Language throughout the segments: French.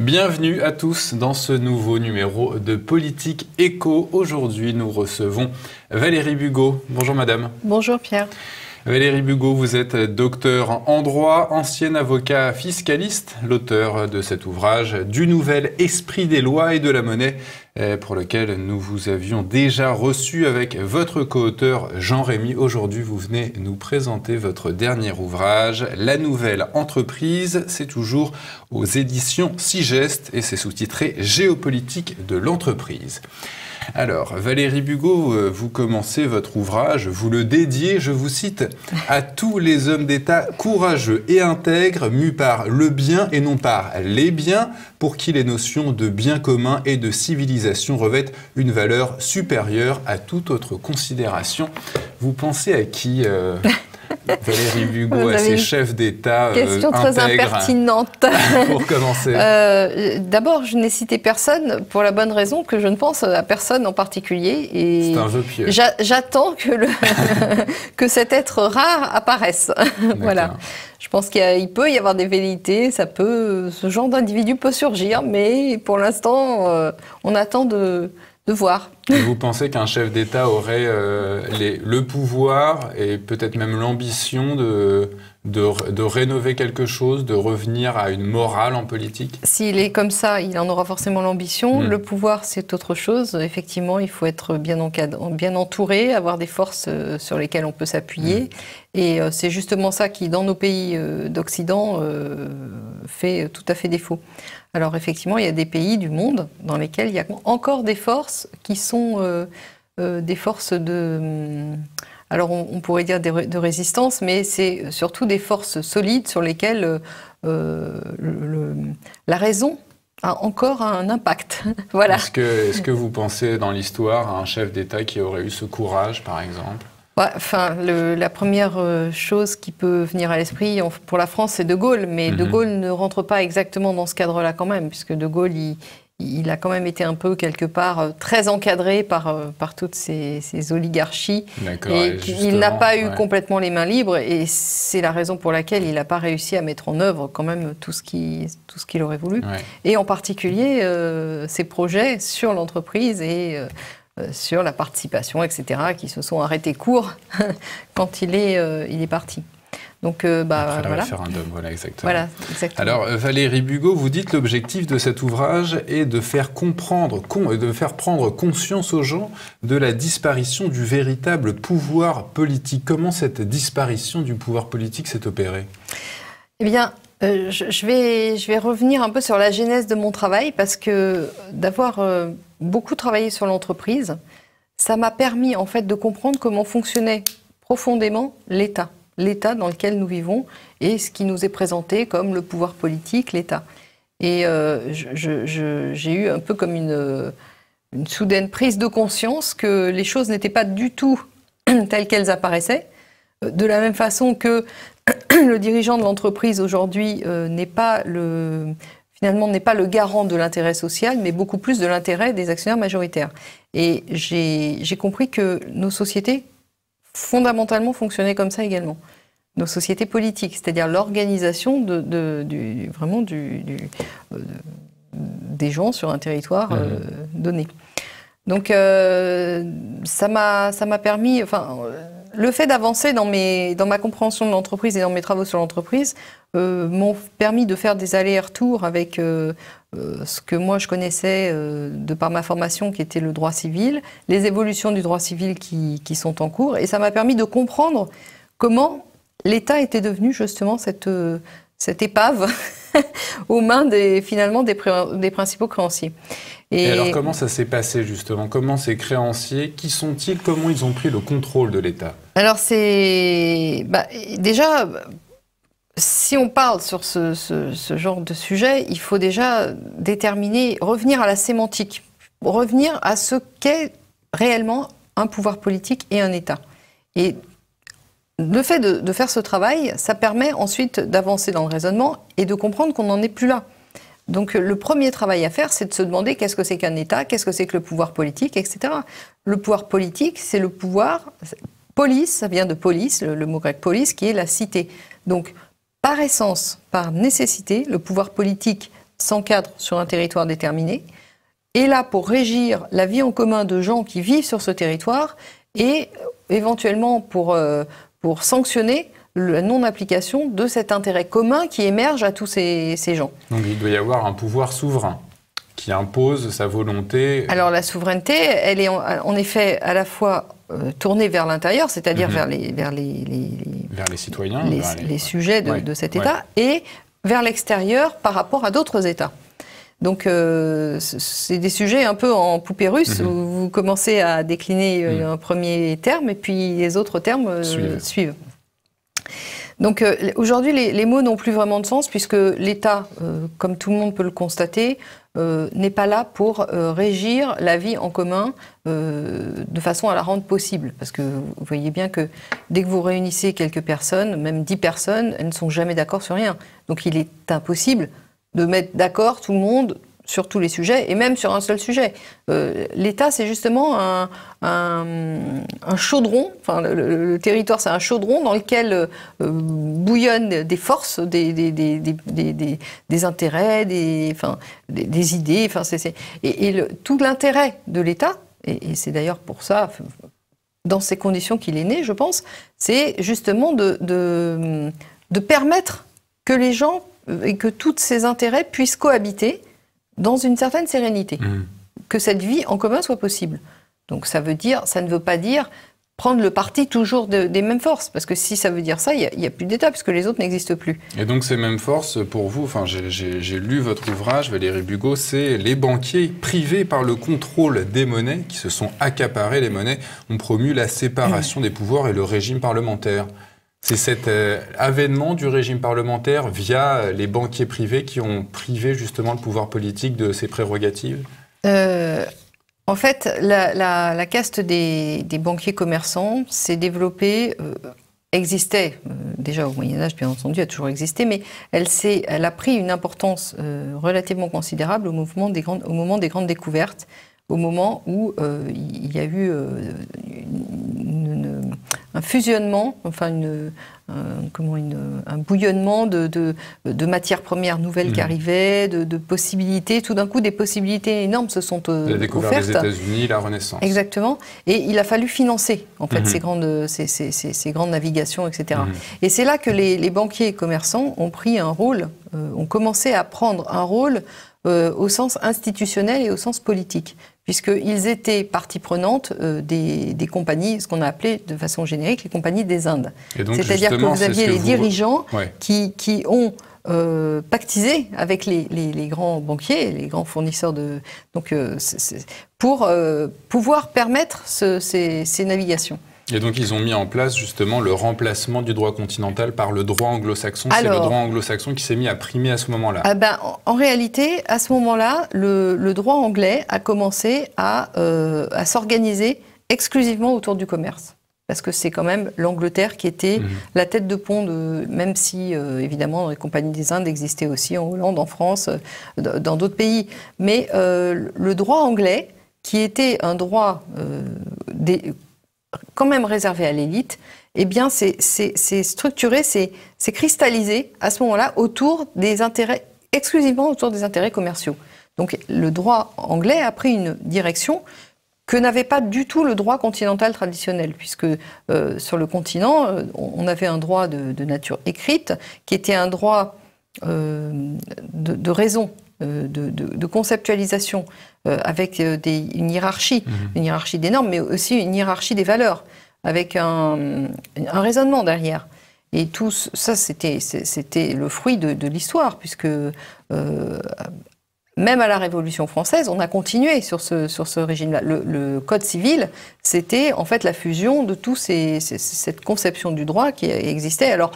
Bienvenue à tous dans ce nouveau numéro de Politique Éco. Aujourd'hui, nous recevons Valérie Bugot. Bonjour madame. Bonjour Pierre. Valérie Bugot, vous êtes docteur en droit, ancien avocat fiscaliste, l'auteur de cet ouvrage du nouvel esprit des lois et de la monnaie, pour lequel nous vous avions déjà reçu avec votre co-auteur Jean-Rémy. Aujourd'hui, vous venez nous présenter votre dernier ouvrage, La nouvelle entreprise. C'est toujours aux éditions Sigest et c'est sous-titré Géopolitique de l'entreprise. Alors, Valérie Bugot, vous commencez votre ouvrage, vous le dédiez, je vous cite, à tous les hommes d'État courageux et intègres, mus par le bien et non par les biens, pour qui les notions de bien commun et de civilisation revêtent une valeur supérieure à toute autre considération. Vous pensez à qui Valérie Bugot, à ces chefs d'État question très impertinente. Pour commencer. D'abord, je n'ai cité personne pour la bonne raison que je ne pense à personne en particulier. C'est un vœu pieux. J'attends que cet être rare apparaisse. Voilà. Je pense qu'il peut y avoir des velléités, ce genre d'individu peut surgir, mais pour l'instant, on attend de voir. Et vous pensez qu'un chef d'État aurait le pouvoir et peut-être même l'ambition de rénover quelque chose, de revenir à une morale en politique? S'il est comme ça, il en aura forcément l'ambition. Le pouvoir, c'est autre chose. Effectivement, il faut être bien entouré, avoir des forces sur lesquelles on peut s'appuyer. Et c'est justement ça qui, dans nos pays d'Occident, fait tout à fait défaut. Alors effectivement, il y a des pays du monde dans lesquels il y a encore des forces qui sont des forces de... Alors on pourrait dire de résistance, mais c'est surtout des forces solides sur lesquelles la raison a encore un impact. Voilà. Est-ce que vous pensez dans l'histoire à un chef d'État qui aurait eu ce courage, par exemple ? Enfin, la première chose qui peut venir à l'esprit pour la France, c'est De Gaulle. Mais De Gaulle ne rentre pas exactement dans ce cadre-là quand même, puisque De Gaulle, il a quand même été un peu, quelque part, très encadré par toutes ces oligarchies. Et il n'a pas eu complètement les mains libres. Et c'est la raison pour laquelle il n'a pas réussi à mettre en œuvre quand même tout ce qu'il aurait voulu. Ouais. Et en particulier, ses projets sur l'entreprise et... sur la participation, etc., qui se sont arrêtés court quand il est parti. Donc, après le référendum, voilà, exactement. Alors, Valérie Bugot, vous dites l'objectif de cet ouvrage est de faire prendre conscience aux gens de la disparition du véritable pouvoir politique. Comment cette disparition du pouvoir politique s'est opérée ? Eh bien, je vais revenir un peu sur la genèse de mon travail, parce que d'avoir beaucoup travaillé sur l'entreprise, ça m'a permis en fait de comprendre comment fonctionnait profondément l'État dans lequel nous vivons et ce qui nous est présenté comme le pouvoir politique, l'État. Et j'ai eu un peu comme une soudaine prise de conscience que les choses n'étaient pas du tout telles qu'elles apparaissaient, de la même façon que le dirigeant de l'entreprise aujourd'hui n'est pas le garant de l'intérêt social, mais beaucoup plus de l'intérêt des actionnaires majoritaires. Et j'ai compris que nos sociétés, fondamentalement, fonctionnaient comme ça également. Nos sociétés politiques, c'est-à-dire l'organisation des gens sur un territoire donné. Donc, ça m'a permis... Le fait d'avancer dans ma compréhension de l'entreprise et dans mes travaux sur l'entreprise m'ont permis de faire des allers-retours avec ce que moi je connaissais de par ma formation, qui était le droit civil, les évolutions du droit civil qui sont en cours, et ça m'a permis de comprendre comment l'État était devenu justement cette épave aux mains des principaux créanciers. Et alors comment ça s'est passé justement? Comment ces créanciers, qui sont-ils? Comment ils ont pris le contrôle de l'État? Alors déjà, si on parle sur ce genre de sujet, il faut déjà revenir à la sémantique, revenir à ce qu'est réellement un pouvoir politique et un État. Et le fait de faire ce travail, ça permet ensuite d'avancer dans le raisonnement et de comprendre qu'on n'en est plus là. Donc le premier travail à faire, c'est de se demander qu'est-ce que c'est qu'un État, qu'est-ce que c'est que le pouvoir politique, etc. Le pouvoir politique, c'est le pouvoir... Polis, ça vient de polis, le mot grec polis, qui est la cité. Donc, par essence, par nécessité, le pouvoir politique sans cadre sur un territoire déterminé, est là pour régir la vie en commun de gens qui vivent sur ce territoire et éventuellement pour sanctionner la non-application de cet intérêt commun qui émerge à tous ces gens. Donc il doit y avoir un pouvoir souverain qui impose sa volonté. Alors la souveraineté, elle est en effet à la fois tournée vers l'intérieur, c'est-à-dire vers les citoyens, les sujets de cet État, et vers l'extérieur par rapport à d'autres États. Donc c'est des sujets un peu en poupée russe, où vous commencez à décliner un premier terme et puis les autres termes suivent. Donc aujourd'hui, les mots n'ont plus vraiment de sens puisque l'État, comme tout le monde peut le constater, n'est pas là pour régir la vie en commun de façon à la rendre possible. Parce que vous voyez bien que dès que vous réunissez quelques personnes, même 10 personnes, elles ne sont jamais d'accord sur rien. Donc il est impossible de mettre d'accord tout le monde sur tous les sujets, et même sur un seul sujet. L'État, c'est justement un chaudron, enfin le territoire, c'est un chaudron dans lequel bouillonnent des forces, des intérêts, des idées. Tout l'intérêt de l'État, et c'est d'ailleurs pour ça, dans ces conditions qu'il est né, je pense, c'est justement de permettre que les gens et que tous ces intérêts puissent cohabiter dans une certaine sérénité, que cette vie en commun soit possible. Donc ça ne veut pas dire prendre le parti toujours des mêmes forces, parce que si ça veut dire ça, il n'y a plus d'État, puisque les autres n'existent plus. Et donc ces mêmes forces, pour vous, j'ai lu votre ouvrage, Valérie Bugeaud, c'est les banquiers privés par le contrôle des monnaies, qui se sont accaparés les monnaies, ont promu la séparation des pouvoirs et le régime parlementaire. C'est cet avènement du régime parlementaire via les banquiers privés qui ont privé justement le pouvoir politique de ses prérogatives ? En fait, la caste des banquiers commerçants s'est développée, existait déjà au Moyen-Âge, bien entendu, a toujours existé, mais elle a pris une importance relativement considérable au moment des grandes découvertes, au moment où il y a eu un fusionnement, enfin un bouillonnement de matières premières nouvelles qui arrivaient, de possibilités. Tout d'un coup, des possibilités énormes se sont offertes. La découverte des États-Unis, la Renaissance. Exactement. Et il a fallu financer, en fait, ces grandes navigations, etc. Et c'est là que les banquiers et commerçants ont pris un rôle, ont commencé à prendre un rôle au sens institutionnel et au sens politique, puisqu'ils étaient partie prenante des compagnies, ce qu'on a appelé de façon générique les compagnies des Indes. C'est-à-dire que vous aviez les dirigeants qui ont pactisé avec les grands banquiers, les grands fournisseurs pour pouvoir permettre ces navigations. Et donc ils ont mis en place justement le remplacement du droit continental par le droit anglo-saxon. C'est le droit anglo-saxon qui s'est mis à primer à ce moment-là. En réalité, à ce moment-là, le droit anglais a commencé à s'organiser exclusivement autour du commerce. Parce que c'est quand même l'Angleterre qui était la tête de pont, même si évidemment les compagnies des Indes existaient aussi en Hollande, en France, dans d'autres pays. Mais le droit anglais, qui était un droit quand même réservé à l'élite, eh bien, c'est structuré, c'est cristallisé à ce moment-là exclusivement autour des intérêts commerciaux. Donc, le droit anglais a pris une direction que n'avait pas du tout le droit continental traditionnel, puisque sur le continent, on avait un droit de nature écrite, qui était un droit de raison, de conceptualisation, avec une hiérarchie des normes, mais aussi une hiérarchie des valeurs, avec un raisonnement derrière. Et tout ça, c'était le fruit de l'histoire, puisque même à la Révolution française, on a continué sur ce régime-là. Le Code civil, c'était en fait la fusion de cette conception du droit qui existait. Alors,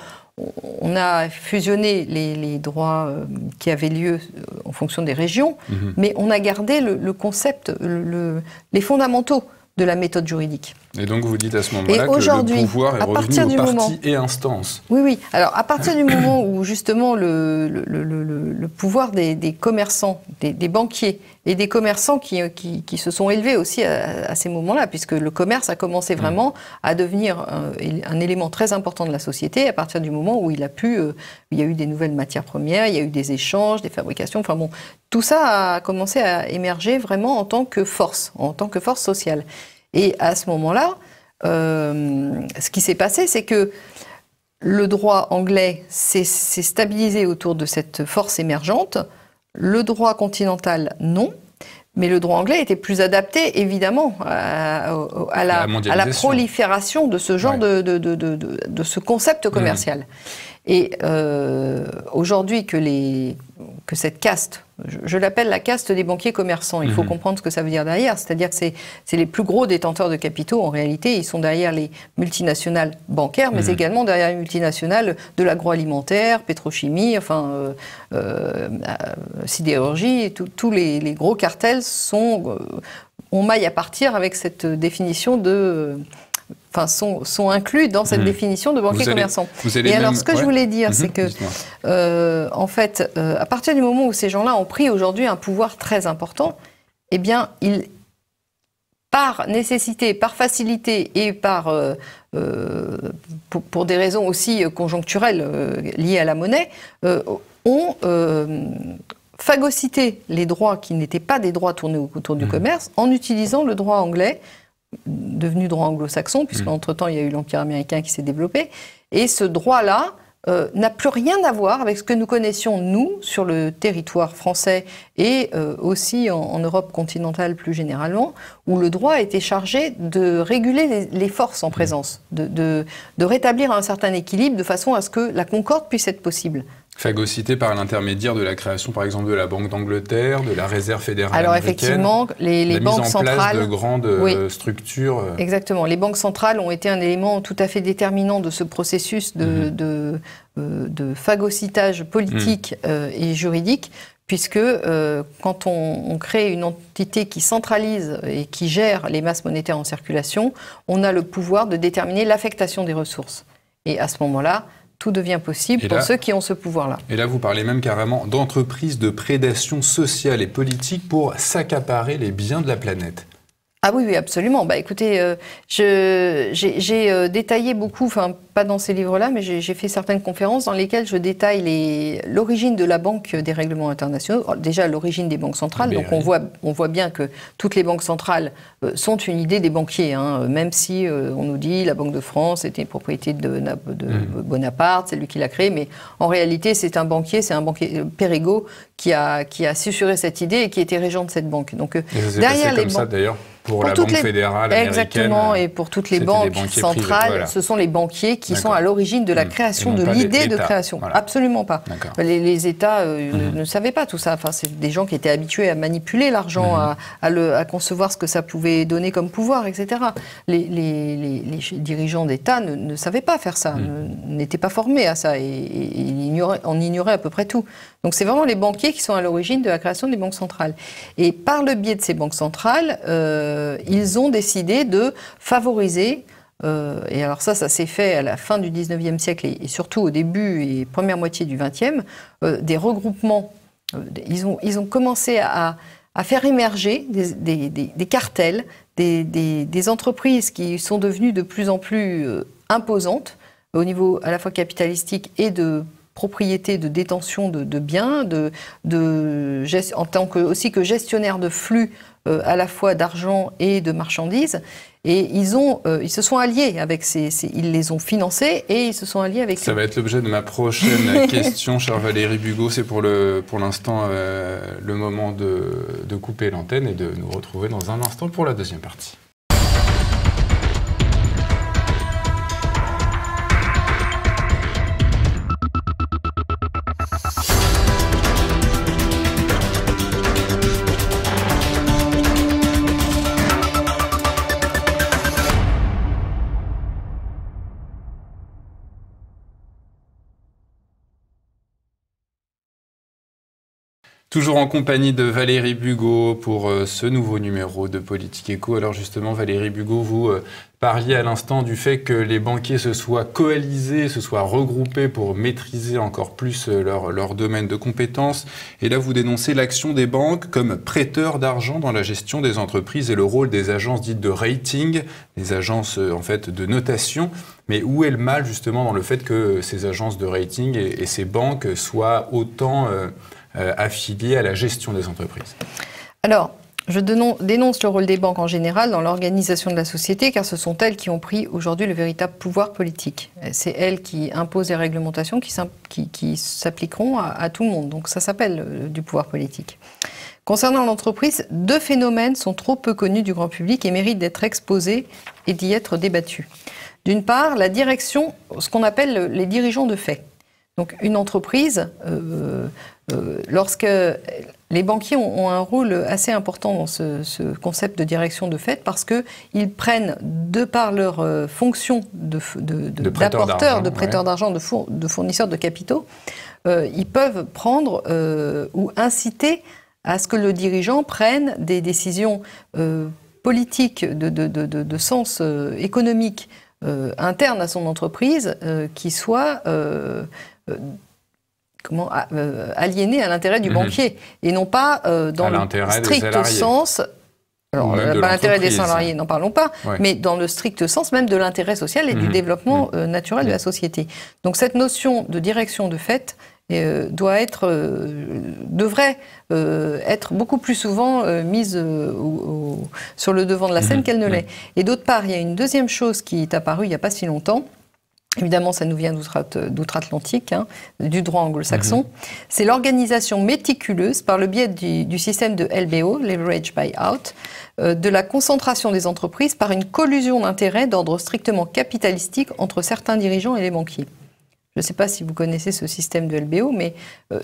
on a fusionné les droits qui avaient lieu en fonction des régions, mais on a gardé le concept, les fondamentaux de la méthode juridique. Et donc vous dites à ce moment-là que le pouvoir est revenu aux parties et instances. Oui, oui. Alors à partir du moment où justement le pouvoir des commerçants, des banquiers et des commerçants qui se sont élevés aussi à ces moments-là, puisque le commerce a commencé vraiment à devenir un élément très important de la société à partir du moment où il y a eu des nouvelles matières premières, il y a eu des échanges, des fabrications, enfin bon, tout ça a commencé à émerger vraiment en tant que force sociale. Et à ce moment-là, ce qui s'est passé, c'est que le droit anglais s'est stabilisé autour de cette force émergente, le droit continental non, mais le droit anglais était plus adapté évidemment à la prolifération de ce genre de ce concept commercial. Et aujourd'hui que cette caste, je l'appelle la caste des banquiers commerçants, il faut comprendre ce que ça veut dire derrière, c'est-à-dire que c'est les plus gros détenteurs de capitaux, en réalité, ils sont derrière les multinationales bancaires, mais également derrière les multinationales de l'agroalimentaire, pétrochimie, enfin, sidérurgie, tous les gros cartels ont maille à partir avec cette définition sont inclus dans cette définition de banquier commerçant. Et alors, ce que je voulais dire, c'est que, en fait, à partir du moment où ces gens-là ont pris aujourd'hui un pouvoir très important, eh bien, par nécessité, par facilité et pour des raisons aussi conjoncturelles liées à la monnaie, ont phagocyté les droits qui n'étaient pas des droits tournés autour du commerce en utilisant le droit anglais, devenu droit anglo-saxon, puisqu'entre-temps, il y a eu l'Empire américain qui s'est développé. Et ce droit-là n'a plus rien à voir avec ce que nous connaissions, nous, sur le territoire français et aussi en Europe continentale plus généralement, où le droit était chargé de réguler les forces en présence, de rétablir un certain équilibre de façon à ce que la concorde puisse être possible. Phagocyté par l'intermédiaire de la création, par exemple, de la Banque d'Angleterre, de la Réserve fédérale américaine. Alors effectivement, les banques centrales... La mise en place de grandes structures. Exactement. Les banques centrales ont été un élément tout à fait déterminant de ce processus de phagocytage politique et juridique, puisque quand on crée une entité qui centralise et qui gère les masses monétaires en circulation, on a le pouvoir de déterminer l'affectation des ressources. Et à ce moment-là, tout devient possible pour ceux qui ont ce pouvoir-là. Et là, vous parlez même carrément d'entreprises de prédation sociale et politique pour s'accaparer les biens de la planète. Ah oui, oui, absolument. Bah, écoutez, j'ai détaillé beaucoup, enfin pas dans ces livres-là, mais j'ai fait certaines conférences dans lesquelles je détaille l'origine de la Banque des règlements internationaux. Déjà, l'origine des banques centrales. Donc on voit bien que toutes les banques centrales sont une idée des banquiers, hein, même si on nous dit la Banque de France était une propriété de Bonaparte, c'est lui qui l'a créée, mais en réalité c'est un banquier Perregaux qui a susurré cette idée et qui était régent de cette banque. Donc derrière les banques, d'ailleurs. Pour la Banque fédérale américaine. Exactement, et pour toutes les banques centrales, voilà. Ce sont les banquiers qui sont à l'origine de la création, de l'idée de création. Voilà. Absolument pas. Les États ne savaient pas tout ça. Enfin, c'est des gens qui étaient habitués à manipuler l'argent, à concevoir ce que ça pouvait donner comme pouvoir, etc. Les dirigeants d'État ne savaient pas faire ça, n'étaient pas formés à ça, et on ignorait à peu près tout. Donc c'est vraiment les banquiers qui sont à l'origine de la création des banques centrales. Et par le biais de ces banques centrales, ils ont décidé de favoriser, et alors ça s'est fait à la fin du 19e siècle et surtout au début et première moitié du 20e, des regroupements. Ils ont commencé à faire émerger des cartels, des entreprises qui sont devenues de plus en plus imposantes au niveau à la fois capitalistique et de propriété, de détention de biens, en tant que gestionnaire de flux à la fois d'argent et de marchandises. Et ils se sont alliés avec ils les ont financés et ils se sont alliés avec... Ça va être l'objet de ma prochaine question, chère Valérie Bugeaud. C'est pour l'instant le moment de couper l'antenne et de nous retrouver dans un instant pour la deuxième partie. Toujours en compagnie de Valérie Bugeaud pour ce nouveau numéro de Politique Éco. Alors justement, Valérie Bugeaud, vous parliez à l'instant du fait que les banquiers se soient coalisés, se soient regroupés pour maîtriser encore plus leur domaine de compétences. Et là, vous dénoncez l'action des banques comme prêteurs d'argent dans la gestion des entreprises et le rôle des agences dites de rating, les agences en fait de notation. Mais où est le mal justement dans le fait que ces agences de rating et ces banques soient autant affiliées à la gestion des entreprises? Alors, je dénonce le rôle des banques en général dans l'organisation de la société, car ce sont elles qui ont pris aujourd'hui le véritable pouvoir politique. C'est elles qui imposent les réglementations qui s'appliqueront à tout le monde. Donc ça s'appelle du pouvoir politique. Concernant l'entreprise, deux phénomènes sont trop peu connus du grand public et méritent d'être exposés et d'y être débattus. D'une part, la direction, ce qu'on appelle les dirigeants de fait. Donc une entreprise, lorsque les banquiers ont un rôle assez important dans ce concept de direction de fait, parce qu'ils prennent, de par leur fonction d'apporteurs, de prêteurs d'argent, de fournisseurs de capitaux, ils peuvent prendre ou inciter à ce que le dirigeant prenne des décisions politiques de sens économique interne à son entreprise qui soient aliénées à l'intérêt du banquier et non pas dans le strict sens. Alors, l'intérêt des salariés, n'en parlons pas, mais dans le strict sens même de l'intérêt social et du développement naturel de la société. Donc cette notion de direction de fait devrait être beaucoup plus souvent mise sur le devant de la scène qu'elle ne l'est. Et d'autre part, il y a une deuxième chose qui est apparue il n'y a pas si longtemps. Évidemment, ça nous vient d'outre-Atlantique, du droit anglo-saxon. C'est l'organisation méticuleuse, par le biais du système de LBO, Leverage Buyout, de la concentration des entreprises par une collusion d'intérêts d'ordre strictement capitalistique entre certains dirigeants et les banquiers. Je ne sais pas si vous connaissez ce système de LBO, mais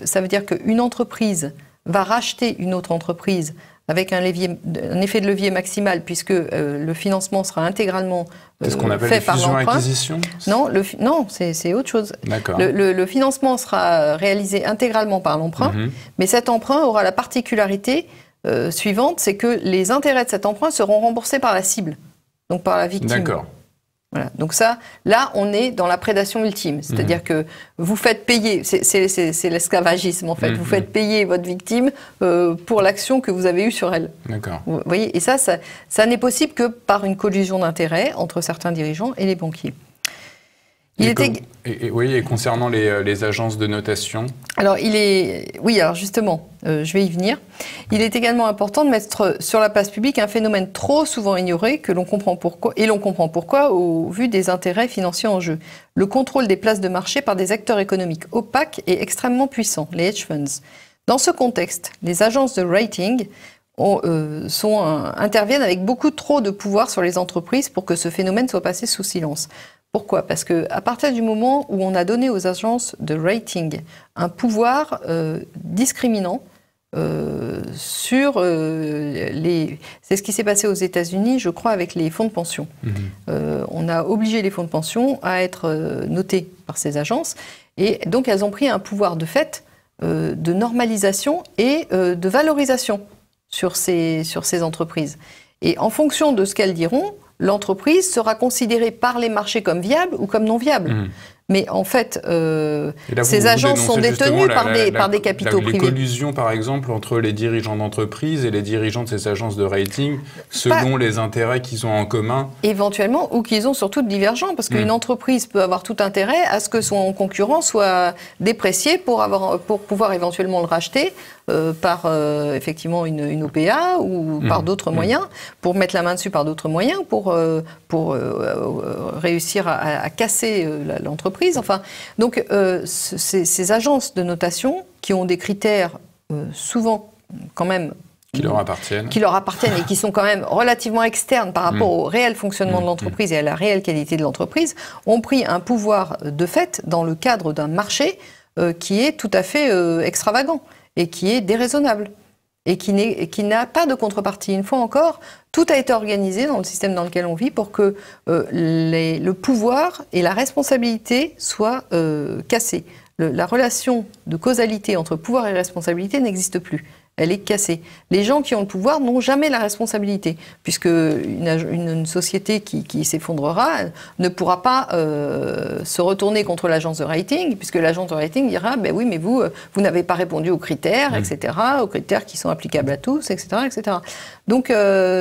ça veut dire qu'une entreprise va racheter une autre entreprise avec un effet de levier maximal, puisque le financement sera intégralement ce qu'on appelle fait par l'emprunt. Fusion-acquisition ? Non, c'est autre chose. Le financement sera réalisé intégralement par l'emprunt, mais cet emprunt aura la particularité suivante, c'est que les intérêts de cet emprunt seront remboursés par la cible, donc par la victime. D'accord. Voilà. Donc ça, là, on est dans la prédation ultime. C'est-à-dire que vous faites payer, c'est l'esclavagisme en fait, vous faites payer votre victime pour l'action que vous avez eue sur elle. D'accord. Vous voyez, et ça n'est possible que par une collusion d'intérêts entre certains dirigeants et les banquiers. Et concernant les agences de notation ? Alors, alors justement, je vais y venir. Il est également important de mettre sur la place publique un phénomène trop souvent ignoré, que l'on comprend pourquoi au vu des intérêts financiers en jeu. Le contrôle des places de marché par des acteurs économiques opaques et extrêmement puissants, les hedge funds. Dans ce contexte, les agences de rating interviennent avec beaucoup trop de pouvoir sur les entreprises pour que ce phénomène soit passé sous silence. Pourquoi ? Parce qu'à partir du moment où on a donné aux agences de rating un pouvoir discriminant sur c'est ce qui s'est passé aux États-Unis, je crois, avec les fonds de pension. On a obligé les fonds de pension à être notés par ces agences, et donc elles ont pris un pouvoir de fait de normalisation et de valorisation sur ces entreprises. Et en fonction de ce qu'elles diront, l'entreprise sera considérée par les marchés comme viable ou comme non viable. Mais en fait, ces agences sont détenues par des capitaux privés. Les collusions, par exemple, entre les dirigeants d'entreprise et les dirigeants de ces agences de rating, selon les intérêts qu'ils ont en commun. Éventuellement, ou qu'ils ont surtout de divergents, parce qu'une entreprise peut avoir tout intérêt à ce que son concurrent soit déprécié pour pouvoir éventuellement le racheter par effectivement une OPA ou par d'autres moyens, pour mettre la main dessus par d'autres moyens, pour réussir à casser l'entreprise. Enfin, donc ces agences de notation qui ont des critères souvent quand même qui leur appartiennent et qui sont quand même relativement externes par rapport au réel fonctionnement de l'entreprise et à la réelle qualité de l'entreprise, ont pris un pouvoir de fait dans le cadre d'un marché qui est tout à fait extravagant et qui est déraisonnable et qui n'a pas de contrepartie. Une fois encore, tout a été organisé dans le système dans lequel on vit pour que le pouvoir et la responsabilité soient cassés. la relation de causalité entre pouvoir et responsabilité n'existe plus. Elle est cassée. Les gens qui ont le pouvoir n'ont jamais la responsabilité, puisque une société qui s'effondrera ne pourra pas se retourner contre l'agence de rating, puisque l'agence de rating dira ben oui, mais vous n'avez pas répondu aux critères, etc., aux critères qui sont applicables à tous, etc., etc. Donc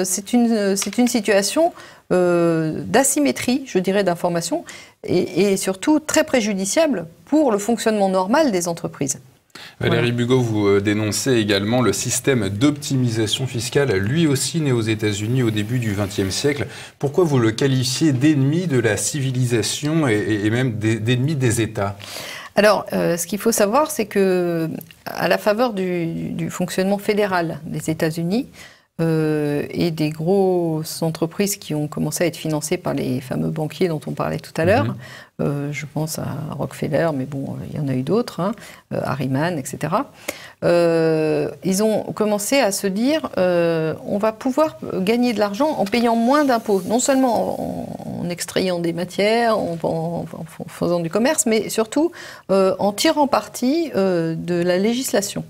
c'est une situation d'asymétrie, je dirais, d'information, et surtout très préjudiciable pour le fonctionnement normal des entreprises. Valérie Bugeaud, vous dénoncez également le système d'optimisation fiscale, lui aussi né aux États-Unis au début du XXe siècle. Pourquoi vous le qualifiez d'ennemi de la civilisation et même d'ennemi des États ? Alors, ce qu'il faut savoir, c'est que, à la faveur du fonctionnement fédéral des États-Unis et des grosses entreprises qui ont commencé à être financées par les fameux banquiers dont on parlait tout à l'heure, je pense à Rockefeller, mais bon, il y en a eu d'autres, Harriman, etc. Ils ont commencé à se dire on va pouvoir gagner de l'argent en payant moins d'impôts, non seulement en extrayant des matières, en faisant du commerce, mais surtout en tirant parti de la législation.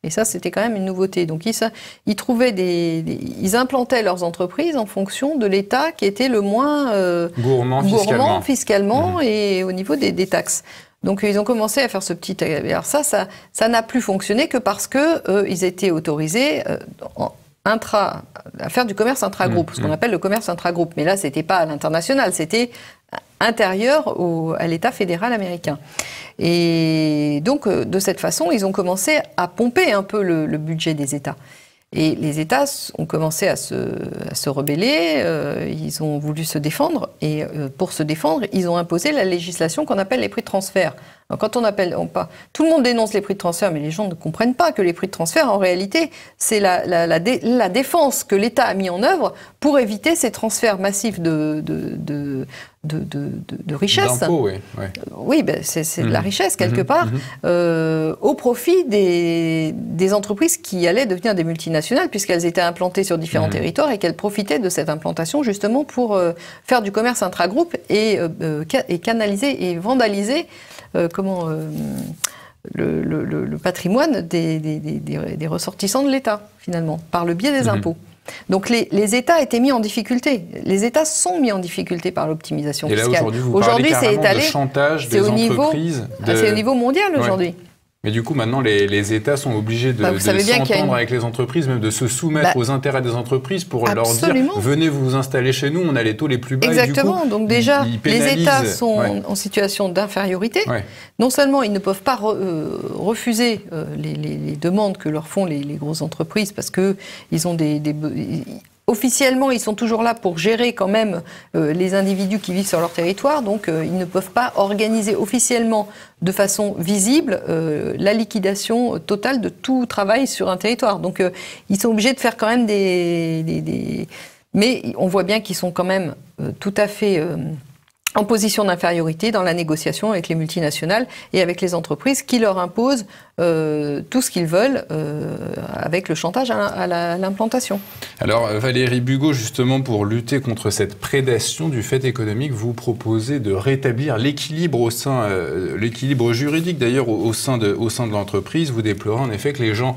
Et ça, c'était quand même une nouveauté. Donc, ils trouvaient ils implantaient leurs entreprises en fonction de l'État qui était le moins gourmand fiscalement et au niveau des taxes. Donc, ils ont commencé à faire ce petit... Alors ça n'a plus fonctionné que parce que ils étaient autorisés à faire du commerce intra-groupe, ce qu'on appelle le commerce intra-groupe. Mais là, c'était pas à l'international, c'était intérieur à l'État fédéral américain. Et donc, de cette façon, ils ont commencé à pomper un peu le budget des États. Et les États ont commencé à se rebeller, ils ont voulu se défendre, et pour se défendre, ils ont imposé la législation qu'on appelle les prix de transfert. Alors, quand tout le monde dénonce les prix de transfert, mais les gens ne comprennent pas que les prix de transfert, en réalité, c'est la défense que l'État a mis en œuvre pour éviter ces transferts massifs de richesse. D'impôts, oui. Oui, ben c'est de la richesse, quelque part, au profit des entreprises qui allaient devenir des multinationales, puisqu'elles étaient implantées sur différents territoires et qu'elles profitaient de cette implantation, justement, pour faire du commerce intragroupe et canaliser et vandaliser le patrimoine des ressortissants de l'État, finalement, par le biais des impôts. Donc les États étaient mis en difficulté. Les États sont mis en difficulté par l'optimisation fiscale. Et là, aujourd'hui, c'est étalé. De chantage des entreprises. C'est au niveau mondial, aujourd'hui. Mais du coup, maintenant, les États sont obligés de s'entendre avec les entreprises, même de se soumettre aux intérêts des entreprises pour leur dire « Venez vous installer chez nous, on a les taux les plus bas. » Exactement. Et du coup, donc déjà, les États sont en situation d'infériorité. Non seulement ils ne peuvent pas refuser les demandes que leur font les grosses entreprises, parce qu'ils ont officiellement, ils sont toujours là pour gérer quand même les individus qui vivent sur leur territoire, donc ils ne peuvent pas organiser officiellement de façon visible la liquidation totale de tout travail sur un territoire. Donc ils sont obligés de faire quand même mais on voit bien qu'ils sont quand même tout à fait en position d'infériorité dans la négociation avec les multinationales et avec les entreprises qui leur imposent tout ce qu'ils veulent avec le chantage à l'implantation. Alors Valérie Bugeaud, justement pour lutter contre cette prédation du fait économique, vous proposez de rétablir l'équilibre l'équilibre juridique d'ailleurs au sein de l'entreprise. Vous déplorez en effet que les gens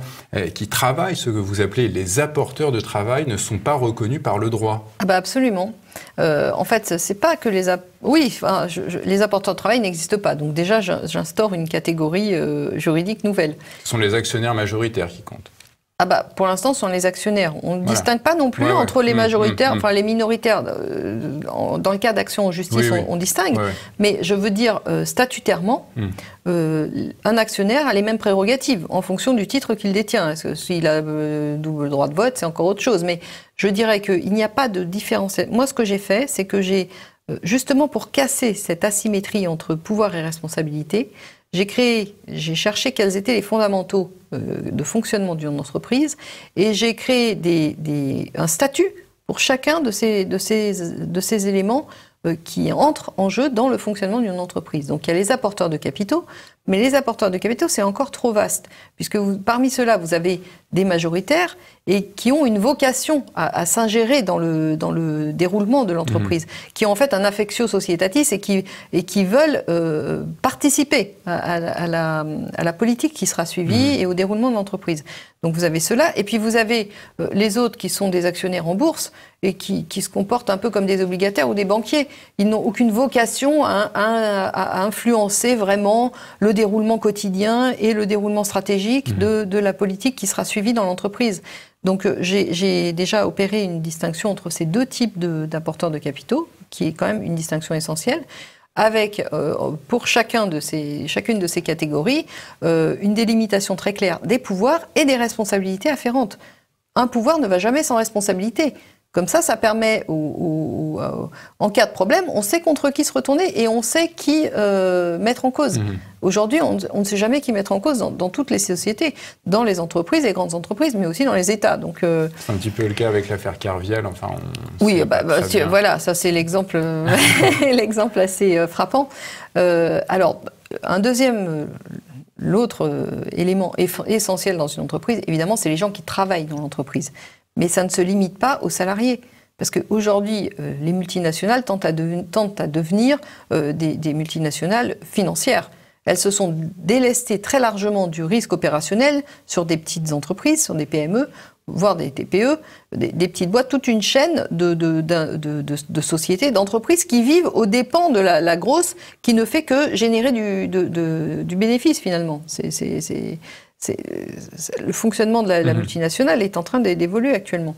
qui travaillent, ce que vous appelez les apporteurs de travail, ne sont pas reconnus par le droit. Ah bah absolument. En fait, c'est pas que les apporteurs de travail n'existent pas. Donc déjà, j'instaure une catégorie juridique nouvelle. Ce sont les actionnaires majoritaires qui comptent. Ah bah, pour l'instant, ce sont les actionnaires. On ne distingue pas non plus entre les majoritaires, enfin les minoritaires. Dans le cas d'actions en justice, on distingue. Mais je veux dire, statutairement, un actionnaire a les mêmes prérogatives en fonction du titre qu'il détient. Est-ce que s'il a double droit de vote, c'est encore autre chose. Mais je dirais qu'il n'y a pas de différence. Moi, ce que j'ai fait, c'est que justement pour casser cette asymétrie entre pouvoir et responsabilité, j'ai cherché quels étaient les fondamentaux de fonctionnement d'une entreprise et j'ai créé un statut pour chacun de ces éléments qui entrent en jeu dans le fonctionnement d'une entreprise. Donc il y a les apporteurs de capitaux, Mais les apporteurs de capitaux, c'est encore trop vaste, puisque parmi ceux-là, vous avez des majoritaires et qui ont une vocation à s'ingérer dans le déroulement de l'entreprise, qui ont en fait un affectio societatis et qui veulent participer à la politique qui sera suivie et au déroulement de l'entreprise. Donc vous avez ceux-là, et puis vous avez les autres qui sont des actionnaires en bourse et qui se comportent un peu comme des obligataires ou des banquiers. Ils n'ont aucune vocation à influencer vraiment le déroulement quotidien et le déroulement stratégique de la politique qui sera suivie dans l'entreprise. Donc j'ai déjà opéré une distinction entre ces deux types d'apporteurs de capitaux, qui est quand même une distinction essentielle, avec pour chacune de ces catégories une délimitation très claire des pouvoirs et des responsabilités afférentes. Un pouvoir ne va jamais sans responsabilité. Comme ça permet, en cas de problème, on sait contre qui se retourner et on sait qui mettre en cause. Aujourd'hui, on ne sait jamais qui mettre en cause dans toutes les sociétés, dans les entreprises, les grandes entreprises, mais aussi dans les États. Donc, c'est un petit peu le cas avec l'affaire Kerviel. Enfin, oui, voilà, ça c'est l'exemple, l'exemple assez frappant. Alors, l'autre élément essentiel dans une entreprise, évidemment, c'est les gens qui travaillent dans l'entreprise. Mais ça ne se limite pas aux salariés. Parce qu'aujourd'hui, les multinationales tentent à devenir des multinationales financières. Elles se sont délestées très largement du risque opérationnel sur des petites entreprises, sur des PME, voire des TPE, des petites boîtes, toute une chaîne de sociétés, d'entreprises qui vivent aux dépens de la grosse, qui ne fait que générer du bénéfice finalement. Le fonctionnement de la multinationale est en train d'évoluer actuellement.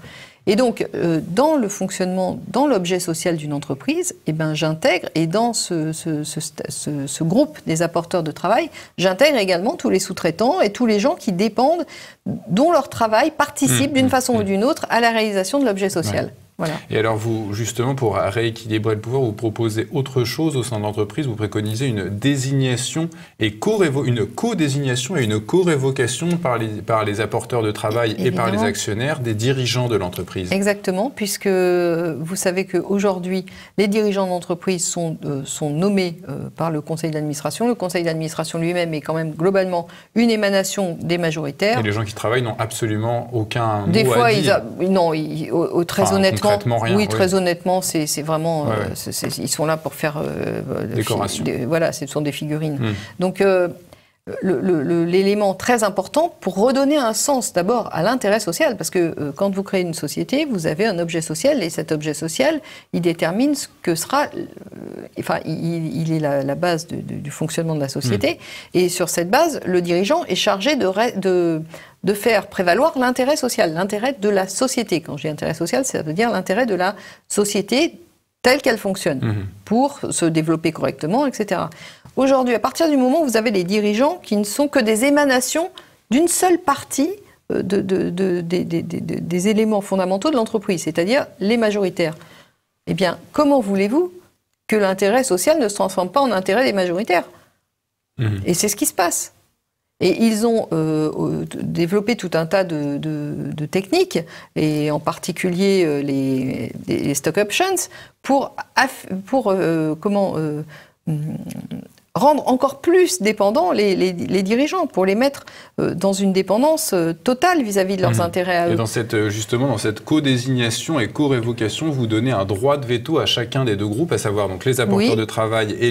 Et donc, dans le fonctionnement, dans l'objet social d'une entreprise, j'intègre, et dans ce groupe des apporteurs de travail, j'intègre également tous les sous-traitants et tous les gens qui dépendent, dont leur travail participe d'une façon ou d'une autre à la réalisation de l'objet social. Ouais. Voilà. Et alors vous, justement, pour rééquilibrer le pouvoir, vous proposez autre chose au sein de l'entreprise, vous préconisez une désignation et une co-désignation et une co-révocation par les apporteurs de travail et par les actionnaires des dirigeants de l'entreprise. Exactement, puisque vous savez qu'aujourd'hui, les dirigeants d'entreprise sont nommés par le conseil d'administration. Le conseil d'administration lui-même est quand même globalement une émanation des majoritaires. Et les gens qui travaillent n'ont absolument aucun Des mot fois, à dire. Très honnêtement, rien, oui, très honnêtement, c'est vraiment... ils sont là pour faire... décoration. Voilà, ce sont des figurines. Donc, l'élément très important pour redonner un sens d'abord à l'intérêt social, parce que quand vous créez une société, vous avez un objet social, et cet objet social, il détermine ce que sera... il est la base du fonctionnement de la société, et sur cette base, le dirigeant est chargé de faire prévaloir l'intérêt social, l'intérêt de la société. Quand je dis intérêt social, ça veut dire l'intérêt de la société telle qu'elle fonctionne, pour se développer correctement, etc. Aujourd'hui, à partir du moment où vous avez les dirigeants qui ne sont que des émanations d'une seule partie des éléments fondamentaux de l'entreprise, c'est-à-dire les majoritaires, eh bien, comment voulez-vous que l'intérêt social ne se transforme pas en intérêt des majoritaires ? Et c'est ce qui se passe. Et ils ont développé tout un tas de techniques, et en particulier les stock options, pour rendre encore plus dépendants les dirigeants, pour les mettre dans une dépendance totale vis-à-vis de leurs intérêts à eux. Et justement, dans cette co-désignation et co-révocation, vous donnez un droit de veto à chacun des deux groupes, à savoir donc les apporteurs de travail et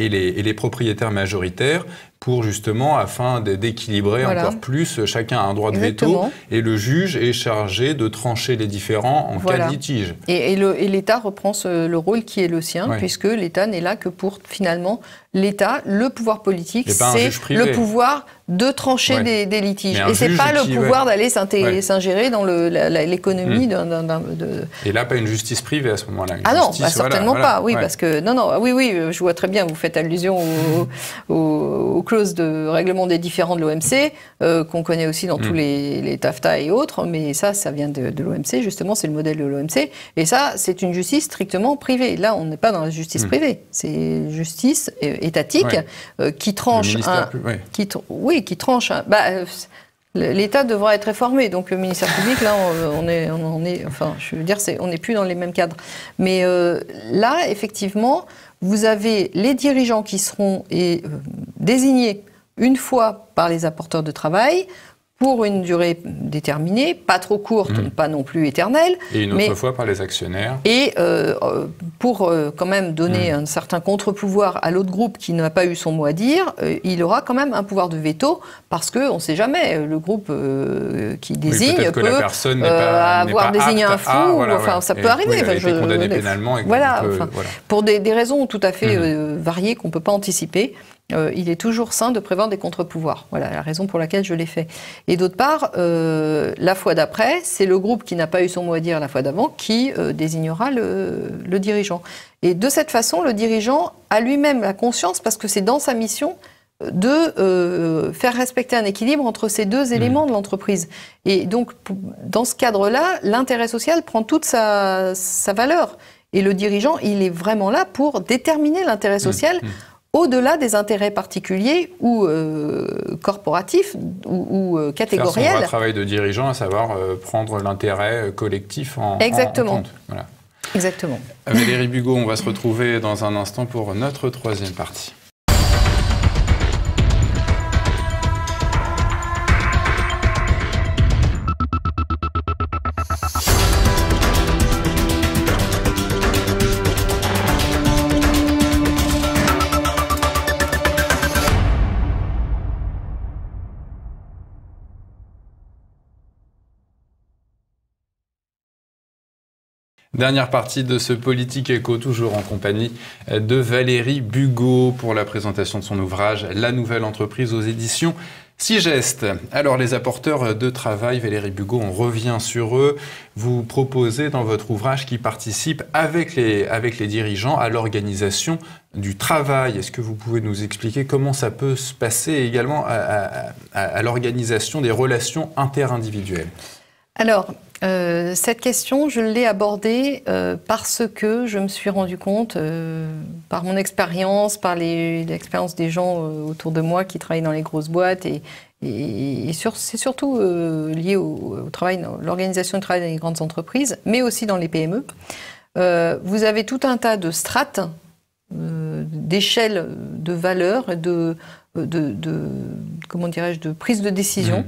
les propriétaires majoritaires, pour justement, afin d'équilibrer encore plus, chacun a un droit de veto, et le juge est chargé de trancher les différends en cas de litige. Et l'État reprend le rôle qui est le sien, puisque l'État n'est là que pour, finalement, l'État, le pouvoir politique, c'est le pouvoir de trancher des litiges. Et c'est pas le pouvoir d'aller s'ingérer dans l'économie Et là, pas une justice privée à ce moment-là. Ah non, certainement pas, parce que... Oui, je vois très bien, vous faites allusion aux clauses de règlement des différends de l'OMC, qu'on connaît aussi dans tous les TAFTA et autres, mais ça vient de l'OMC, justement, c'est le modèle de l'OMC. Et ça, c'est une justice strictement privée. Là, on n'est pas dans la justice privée, c'est justice étatique qui tranche qui tranche l'État devra être réformé, donc le ministère public, là, on est, enfin, je veux dire, on n'est plus dans les mêmes cadres. Mais là, effectivement, vous avez les dirigeants qui seront désignés une fois par les apporteurs de travail, pour une durée déterminée, pas trop courte, pas non plus éternelle. Et une autre fois par les actionnaires. Et pour quand même donner un certain contre-pouvoir à l'autre groupe qui n'a pas eu son mot à dire, il aura quand même un pouvoir de veto, parce qu'on ne sait jamais, le groupe qui désigne peut la personne avoir désigné un fou, ça peut arriver. Elle a été condamnée pénalement. Pour des raisons tout à fait variées qu'on ne peut pas anticiper. Il est toujours sain de prévoir des contre-pouvoirs. Voilà la raison pour laquelle je l'ai fait. Et d'autre part, la fois d'après, c'est le groupe qui n'a pas eu son mot à dire la fois d'avant qui désignera le dirigeant. Et de cette façon, le dirigeant a lui-même la conscience, parce que c'est dans sa mission, de faire respecter un équilibre entre ces deux éléments de l'entreprise. Et donc, dans ce cadre-là, l'intérêt social prend toute sa valeur. Et le dirigeant, il est vraiment là pour déterminer l'intérêt social au-delà des intérêts particuliers ou corporatifs ou catégoriels. Faire son vrai travail de dirigeant, à savoir prendre l'intérêt collectif en compte. Voilà. Exactement. Valérie Bugeaud, on va se retrouver dans un instant pour notre troisième partie. Dernière partie de ce Politique Éco, toujours en compagnie de Valérie Bugeaud pour la présentation de son ouvrage « La nouvelle entreprise » aux éditions Sigest. Alors, les apporteurs de travail, Valérie Bugeaud, on revient sur eux. Vous proposez dans votre ouvrage qu'ils participent avec les dirigeants à l'organisation du travail. Est-ce que vous pouvez nous expliquer comment ça peut se passer également à l'organisation des relations interindividuelles ? Alors, cette question, je l'ai abordée parce que je me suis rendu compte, par mon expérience, par l'expérience des gens autour de moi qui travaillent dans les grosses boîtes, c'est surtout lié au travail, l'organisation du travail dans les grandes entreprises, mais aussi dans les PME. Vous avez tout un tas de strates, d'échelles de valeurs, comment dirais-je, de prise de décision,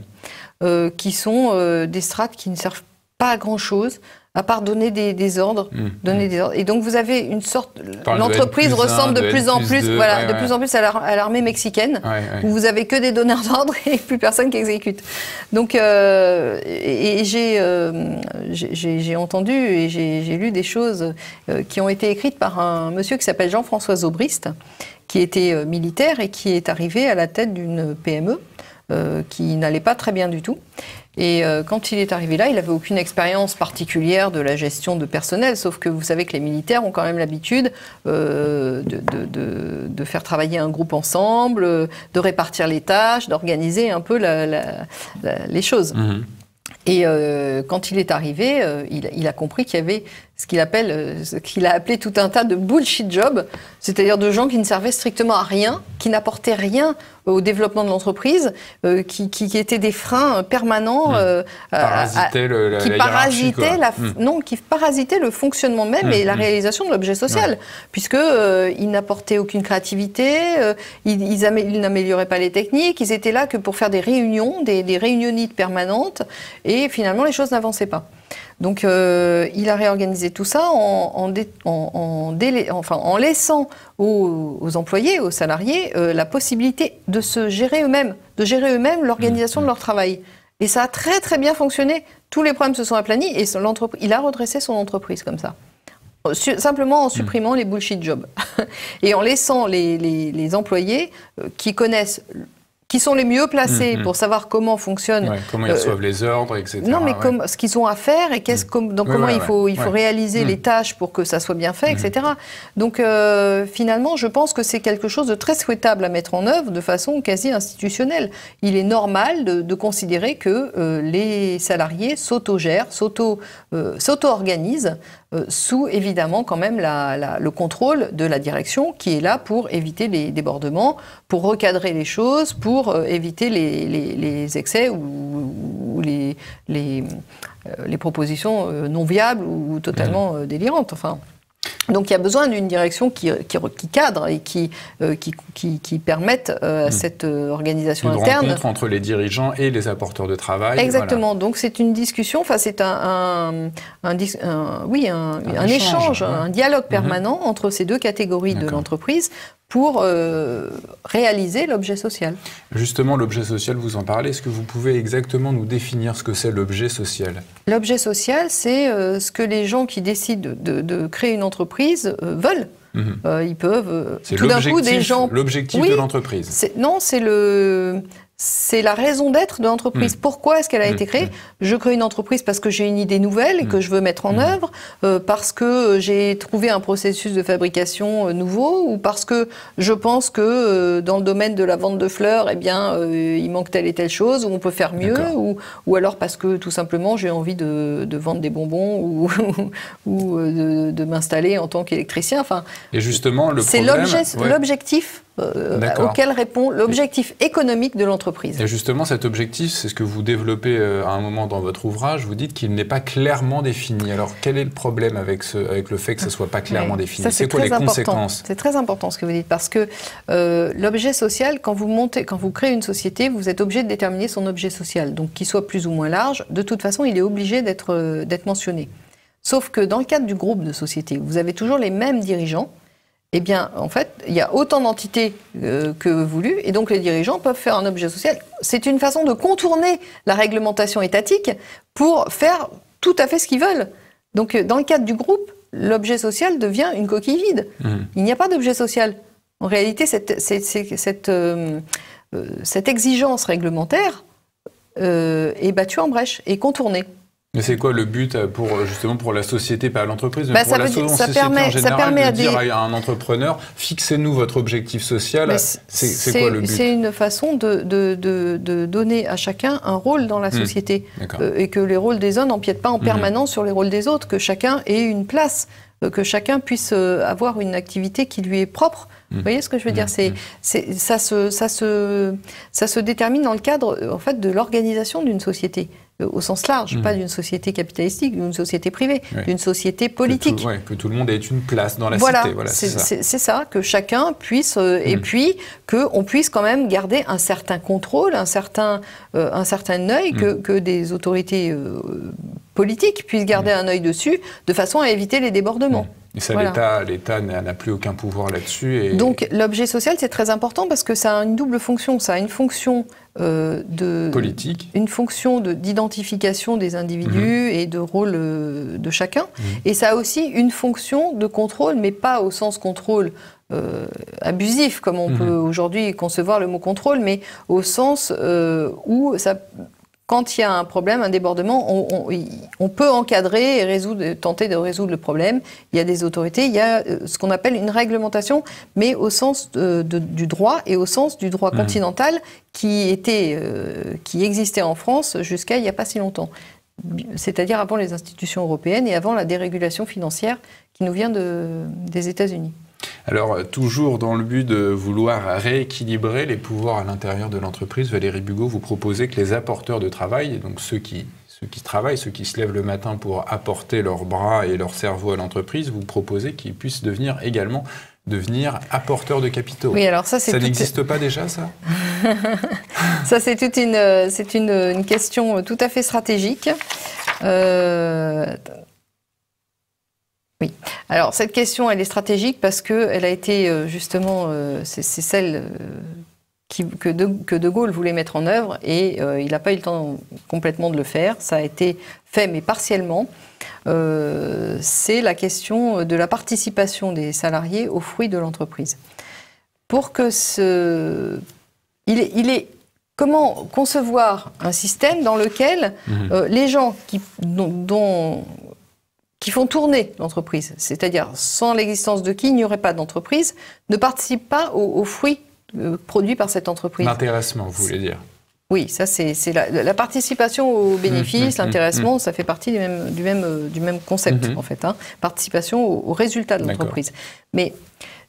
qui sont des strates qui ne servent pas à grand-chose, à part donner des ordres, Et donc vous avez une sorte... L'entreprise ressemble de plus en plus à l'armée mexicaine, où vous avez que des donneurs d'ordre et plus personne qui exécute. Donc, j'ai entendu et j'ai lu des choses qui ont été écrites par un monsieur qui s'appelle Jean-François Zobrist, qui était militaire et qui est arrivé à la tête d'une PME qui n'allait pas très bien du tout. Et quand il est arrivé là, il n'avait aucune expérience particulière de la gestion de personnel, sauf que vous savez que les militaires ont quand même l'habitude de faire travailler un groupe ensemble, de répartir les tâches, d'organiser un peu les choses. Et quand il est arrivé, il a compris qu'il y avait ce qu'il a appelé tout un tas de bullshit jobs, c'est-à-dire de gens qui ne servaient strictement à rien, qui n'apportaient rien au développement de l'entreprise, qui étaient des freins permanents, qui parasitaient le fonctionnement même et la réalisation de l'objet social, puisque ils n'apportaient aucune créativité, ils n'amélioraient pas les techniques, ils étaient là que pour faire des réunions, des réunionites permanentes, et finalement les choses n'avançaient pas. Donc, il a réorganisé tout ça en laissant aux employés, aux salariés, la possibilité de se gérer eux-mêmes, l'organisation de leur travail. Et ça a très très bien fonctionné. Tous les problèmes se sont aplanis et il a redressé son entreprise comme ça. Simplement en supprimant les bullshit jobs. Et en laissant les employés qui sont les mieux placés pour savoir comment fonctionne... comment ils reçoivent les ordres, etc. Non, mais ce qu'ils ont à faire et comment il faut réaliser les tâches pour que ça soit bien fait, etc. Donc, finalement, je pense que c'est quelque chose de très souhaitable à mettre en œuvre de façon quasi institutionnelle. Il est normal de considérer que les salariés s'autogèrent, s'auto-organisent, sous évidemment quand même le contrôle de la direction qui est là pour éviter les débordements, pour recadrer les choses, pour éviter les excès ou les propositions non viables ou totalement délirantes. Enfin. Donc il y a besoin d'une direction qui cadre et qui permette à cette organisation interne... Une rencontre entre les dirigeants et les apporteurs de travail. Exactement. Voilà. Donc c'est une discussion, enfin c'est un échange, un dialogue permanent entre ces deux catégories de l'entreprise pour réaliser l'objet social. Justement, l'objet social, vous en parlez. Est-ce que vous pouvez exactement nous définir ce que c'est l'objet social? L'objet social, c'est ce que les gens qui décident de créer une entreprise veulent. Ils peuvent... tout d'un coup, des gens... L'objectif de l'entreprise. Non, c'est la raison d'être de l'entreprise. Pourquoi est-ce qu'elle a été créée? Je crée une entreprise parce que j'ai une idée nouvelle et que je veux mettre en œuvre, parce que j'ai trouvé un processus de fabrication nouveau, ou parce que je pense que dans le domaine de la vente de fleurs, eh bien, il manque telle et telle chose, ou on peut faire mieux, ou alors parce que tout simplement j'ai envie de vendre des bonbons ou de m'installer en tant qu'électricien. Enfin, et justement, c'est l'objectif auquel répond l'objectif économique de l'entreprise. Et justement, cet objectif, c'est ce que vous développez à un moment dans votre ouvrage. Vous dites qu'il n'est pas clairement défini. Alors, quel est le problème avec le fait que ça ne soit pas clairement défini? C'est quoi les conséquences? C'est très important ce que vous dites, parce que l'objet social, quand vous créez une société, vous êtes obligé de déterminer son objet social. Donc, qu'il soit plus ou moins large, de toute façon, il est obligé d'être mentionné. Sauf que dans le cadre du groupe de société, vous avez toujours les mêmes dirigeants. Eh bien, en fait, il y a autant d'entités que voulu, et donc les dirigeants peuvent faire un objet social. C'est une façon de contourner la réglementation étatique pour faire tout à fait ce qu'ils veulent. Donc, dans le cadre du groupe, l'objet social devient une coquille vide. Il n'y a pas d'objet social. En réalité, cette exigence réglementaire est battue en brèche et contournée. Mais c'est quoi le but justement pour la société, pas l'entreprise, mais pour la société en général, de dire à un entrepreneur, fixez-nous votre objectif social, c'est quoi le but? C'est une façon de donner à chacun un rôle dans la société, et que les rôles des uns n'empiètent pas en permanence sur les rôles des autres, que chacun ait une place, que chacun puisse avoir une activité qui lui est propre. Vous voyez ce que je veux dire? Ça se détermine dans le cadre en fait, de l'organisation d'une société. Au sens large, pas d'une société capitalistique, d'une société privée, d'une société politique. Que tout le monde ait une place dans la cité. Voilà, c'est ça, que chacun puisse, et puis qu'on puisse quand même garder un certain contrôle, un certain œil, que des autorités politiques puissent garder un œil dessus, de façon à éviter les débordements. Et ça, l'État n'a plus aucun pouvoir là-dessus. Donc l'objet social, c'est très important parce que ça a une double fonction. Ça a une fonction politique, une fonction d'identification des individus et de rôle de chacun. Et ça a aussi une fonction de contrôle, mais pas au sens contrôle abusif, comme on peut aujourd'hui concevoir le mot contrôle, mais au sens où ça... Quand il y a un problème, un débordement, on peut encadrer et tenter de résoudre le problème. Il y a des autorités, il y a ce qu'on appelle une réglementation, mais au sens du droit et au sens du droit continental qui existait en France jusqu'à il n'y a pas si longtemps. C'est-à-dire avant les institutions européennes et avant la dérégulation financière qui nous vient des États-Unis. Alors, toujours dans le but de vouloir rééquilibrer les pouvoirs à l'intérieur de l'entreprise, Valérie Bugeaud, vous proposez que les apporteurs de travail, donc ceux qui travaillent, ceux qui se lèvent le matin pour apporter leurs bras et leur cerveau à l'entreprise, vous proposez qu'ils puissent devenir apporteurs de capitaux. Oui, alors ça n'existe pas déjà, ça? Ça, c'est une question tout à fait stratégique. Oui. Alors, cette question, elle est stratégique parce qu'elle a été justement, c'est celle que De Gaulle voulait mettre en œuvre et il n'a pas eu le temps complètement de le faire. Ça a été fait, mais partiellement. C'est la question de la participation des salariés aux fruits de l'entreprise. Pour que comment concevoir un système dans lequel les gens qui font tourner l'entreprise, c'est-à-dire sans l'existence de qui il n'y aurait pas d'entreprise, ne participent pas aux fruits produits par cette entreprise. L'intéressement, vous voulez dire? Oui, ça c'est la participation aux bénéfices, l'intéressement, ça fait partie du même concept en fait, participation aux résultats de l'entreprise. Mais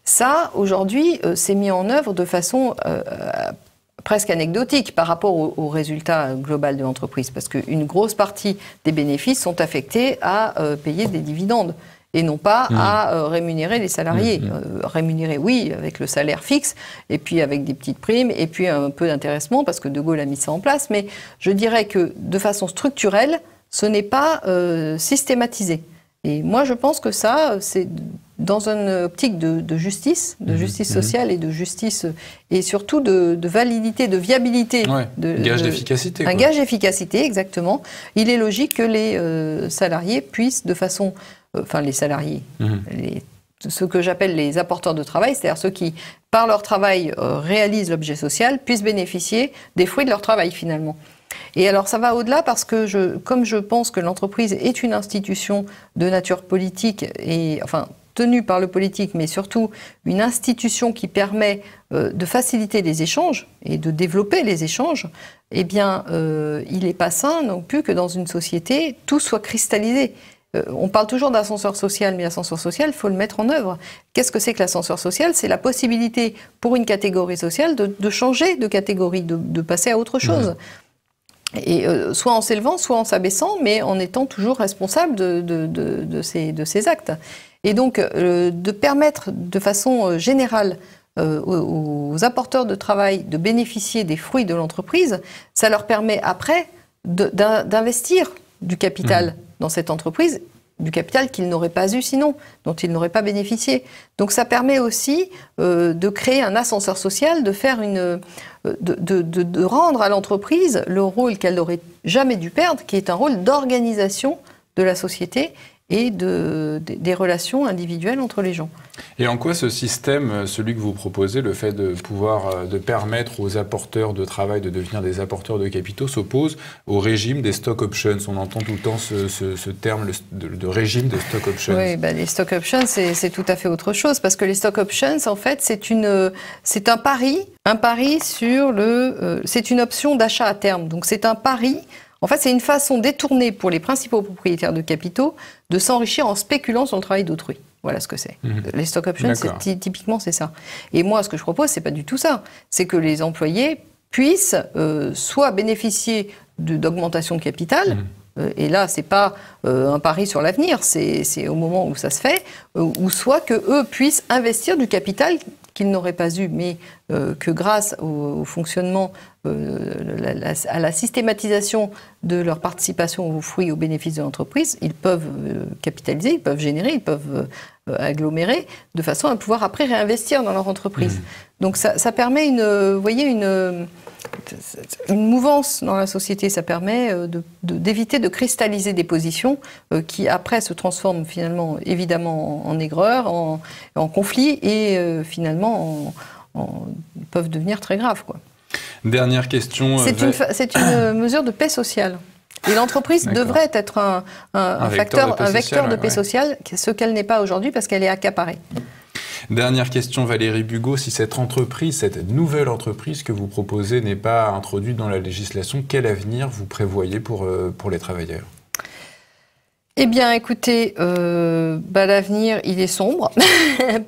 ça, aujourd'hui, c'est mis en œuvre de façon presque anecdotique par rapport au résultat global de l'entreprise, parce qu'une grosse partie des bénéfices sont affectés à payer des dividendes. et non pas à rémunérer les salariés. Rémunérer, oui, avec le salaire fixe, et puis avec des petites primes, et puis un peu d'intéressement, parce que De Gaulle a mis ça en place. Mais je dirais que de façon structurelle, ce n'est pas systématisé. Et moi, je pense que ça, c'est dans une optique de justice sociale et de justice, et surtout de validité, de viabilité. Ouais, gage d'efficacité. Un gage d'efficacité, exactement. Il est logique que les salariés puissent de façon... Enfin, les salariés, ce que j'appelle les apporteurs de travail, c'est-à-dire ceux qui, par leur travail, réalisent l'objet social, puissent bénéficier des fruits de leur travail, finalement. Et alors ça va au-delà parce que comme je pense que l'entreprise est une institution de nature politique, et enfin tenue par le politique, mais surtout une institution qui permet de faciliter les échanges et de développer les échanges, eh bien il n'est pas sain non plus que dans une société tout soit cristallisé. On parle toujours d'ascenseur social, mais l'ascenseur social, il faut le mettre en œuvre. Qu'est-ce que c'est que l'ascenseur social? C'est la possibilité pour une catégorie sociale de changer de catégorie, de passer à autre chose. Et soit en s'élevant, soit en s'abaissant, mais en étant toujours responsable de ces actes. Et donc, de permettre de façon générale aux apporteurs de travail de bénéficier des fruits de l'entreprise, ça leur permet après d'investir du capital dans cette entreprise, du capital qu'ils n'auraient pas eu sinon, dont ils n'auraient pas bénéficié. Donc ça permet aussi de créer un ascenseur social, de rendre à l'entreprise le rôle qu'elle n'aurait jamais dû perdre, qui est un rôle d'organisation de la société et des relations individuelles entre les gens. Et en quoi ce système, celui que vous proposez, le fait de permettre aux apporteurs de travail de devenir des apporteurs de capitaux, s'oppose au régime des stock options? On entend tout le temps ce terme de régime des stock options. Oui, les stock options, c'est tout à fait autre chose, parce que les stock options, en fait, c'est un pari sur c'est une option d'achat à terme. Donc c'est un pari. En fait, c'est une façon détournée pour les principaux propriétaires de capitaux de s'enrichir en spéculant sur le travail d'autrui. Voilà ce que c'est. Les stock options, typiquement, c'est ça. Et moi, ce que je propose, c'est pas du tout ça. C'est que les employés puissent soit bénéficier d'augmentation de capital, et là, c'est pas un pari sur l'avenir, c'est au moment où ça se fait, ou soit que eux puissent investir du capital qu'ils n'auraient pas eu, mais que grâce au fonctionnement, à la systématisation de leur participation aux fruits et aux bénéfices de l'entreprise, ils peuvent capitaliser, ils peuvent générer, ils peuvent agglomérer, de façon à pouvoir après réinvestir dans leur entreprise. Donc ça permet une mouvance dans la société, ça permet d'éviter de cristalliser des positions qui après se transforment finalement évidemment en aigreur, en conflit, et finalement peuvent devenir très graves, quoi. Dernière question. C'est une mesure de paix sociale. Et l'entreprise devrait être un vecteur de paix sociale, ce qu'elle n'est pas aujourd'hui parce qu'elle est accaparée. Dernière question, Valérie Bugeaud. Si cette nouvelle entreprise que vous proposez n'est pas introduite dans la législation, quel avenir vous prévoyez pour les travailleurs ? Eh bien, écoutez, l'avenir, il est sombre,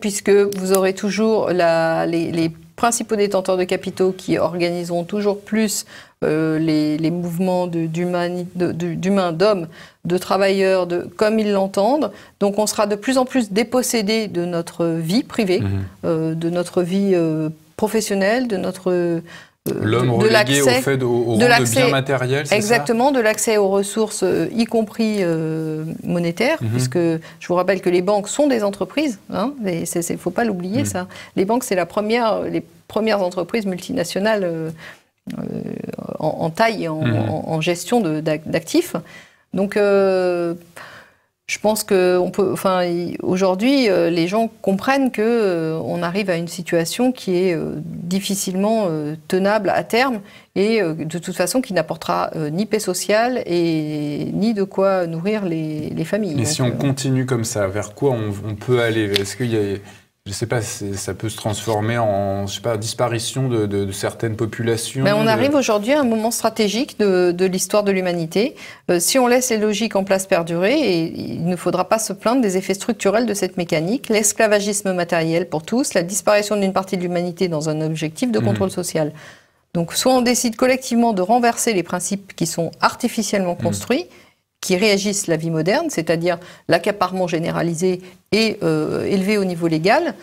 puisque vous aurez toujours les principaux détenteurs de capitaux qui organiseront toujours plus les mouvements d'humains, d'hommes, de travailleurs, comme ils l'entendent. Donc on sera de plus en plus dépossédés de notre vie privée, de notre vie professionnelle, de notre... L'homme relégué au rang de biens matériels, c'est exactement, ça ? De l'accès aux ressources, y compris monétaires, puisque je vous rappelle que les banques sont des entreprises, hein, il ne faut pas l'oublier, ça. Les banques, c'est les premières entreprises multinationales en taille et en gestion d'actifs. Donc, je pense qu'aujourd'hui, les gens comprennent qu'on arrive à une situation qui est difficilement tenable à terme et de toute façon qui n'apportera ni paix sociale et ni de quoi nourrir les familles. Mais si on continue comme ça, vers quoi on peut aller ? Est-ce qu'il y a... Je ne sais pas, ça peut se transformer en disparition de certaines populations. On arrive aujourd'hui à un moment stratégique de l'histoire de l'humanité. Si on laisse les logiques en place perdurer, et il ne faudra pas se plaindre des effets structurels de cette mécanique, l'esclavagisme matériel pour tous, la disparition d'une partie de l'humanité dans un objectif de contrôle social. Donc soit on décide collectivement de renverser les principes qui sont artificiellement construits, qui réagissent la vie moderne, c'est-à-dire l'accaparement généralisé et élevé au niveau légal.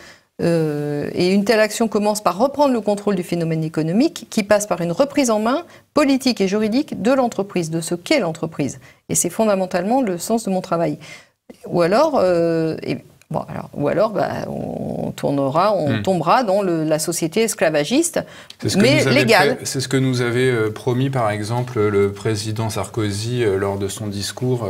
Et une telle action commence par reprendre le contrôle du phénomène économique qui passe par une reprise en main politique et juridique de l'entreprise, de ce qu'est l'entreprise. Et c'est fondamentalement le sens de mon travail. Ou alors, on tombera dans la société esclavagiste, mais légale. C'est ce que nous avait promis, par exemple, le président Sarkozy lors de son discours,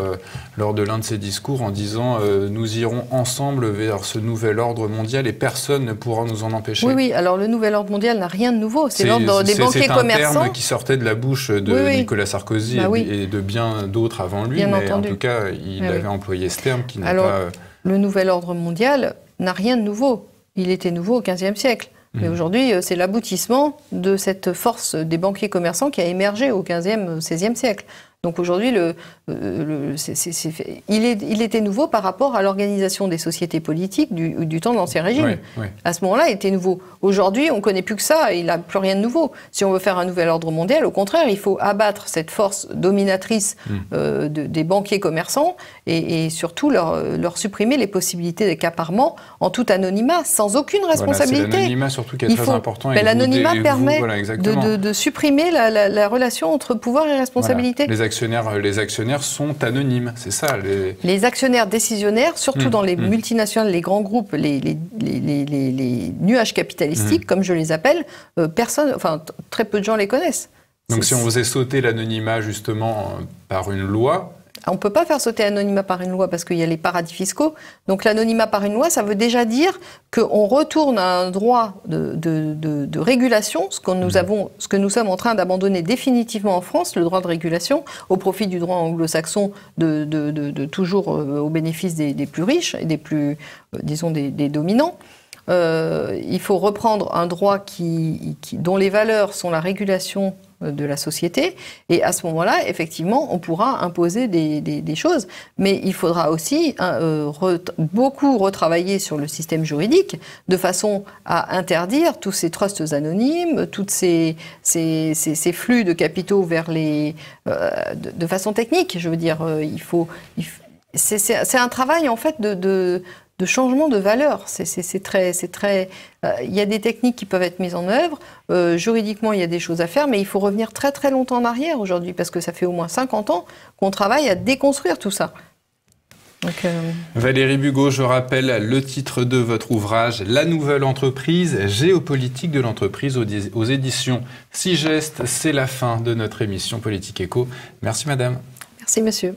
lors de l'un de ses discours, en disant nous irons ensemble vers ce nouvel ordre mondial et personne ne pourra nous en empêcher. Oui, alors le nouvel ordre mondial n'a rien de nouveau. C'est l'ordre des banquiers commerçants. C'est un terme qui sortait de la bouche de Nicolas Sarkozy et de bien d'autres avant lui, mais en tout cas, il avait employé ce terme qui n'est pas... Le nouvel ordre mondial n'a rien de nouveau. Il était nouveau au XVe siècle. Mais aujourd'hui, c'est l'aboutissement de cette force des banquiers commerçants qui a émergé au XVe, XVIe siècle. Donc aujourd'hui, il était nouveau par rapport à l'organisation des sociétés politiques du temps de l'Ancien Régime. Oui. À ce moment-là, il était nouveau. Aujourd'hui, on ne connaît plus que ça, il n'a plus rien de nouveau. Si on veut faire un nouvel ordre mondial, au contraire, il faut abattre cette force dominatrice des banquiers commerçants et surtout leur supprimer les possibilités d'accaparement en tout anonymat, sans aucune responsabilité. C'est l'anonymat surtout qui est très important. L'anonymat permet de supprimer la relation entre pouvoir et responsabilité. Les actionnaires sont anonymes, c'est ça. Les actionnaires décisionnaires, surtout dans les multinationales, les grands groupes, les nuages capitalistiques, comme je les appelle, très peu de gens les connaissent. Donc si on faisait sauter l'anonymat justement par une loi... On ne peut pas faire sauter l'anonymat par une loi parce qu'il y a les paradis fiscaux. Donc l'anonymat par une loi, ça veut déjà dire qu'on retourne à un droit de régulation, ce que nous sommes en train d'abandonner définitivement en France, le droit de régulation, au profit du droit anglo-saxon toujours au bénéfice des plus riches et des plus, disons, des dominants. Il faut reprendre un droit dont les valeurs sont la régulation de la société, et à ce moment-là, effectivement, on pourra imposer des choses. Mais il faudra aussi beaucoup retravailler sur le système juridique, de façon à interdire tous ces trusts anonymes, tous ces flux de capitaux vers de façon technique. Je veux dire, c'est un travail, en fait, de changement de valeur. Il y a des techniques qui peuvent être mises en œuvre. Juridiquement, il y a des choses à faire, mais il faut revenir très très longtemps en arrière aujourd'hui, parce que ça fait au moins 50 ans qu'on travaille à déconstruire tout ça. Donc, Valérie Bugeaud, je rappelle le titre de votre ouvrage, La nouvelle entreprise, géopolitique de l'entreprise, aux éditions Sigest. C'est la fin de notre émission Politique Éco. Merci madame. Merci monsieur.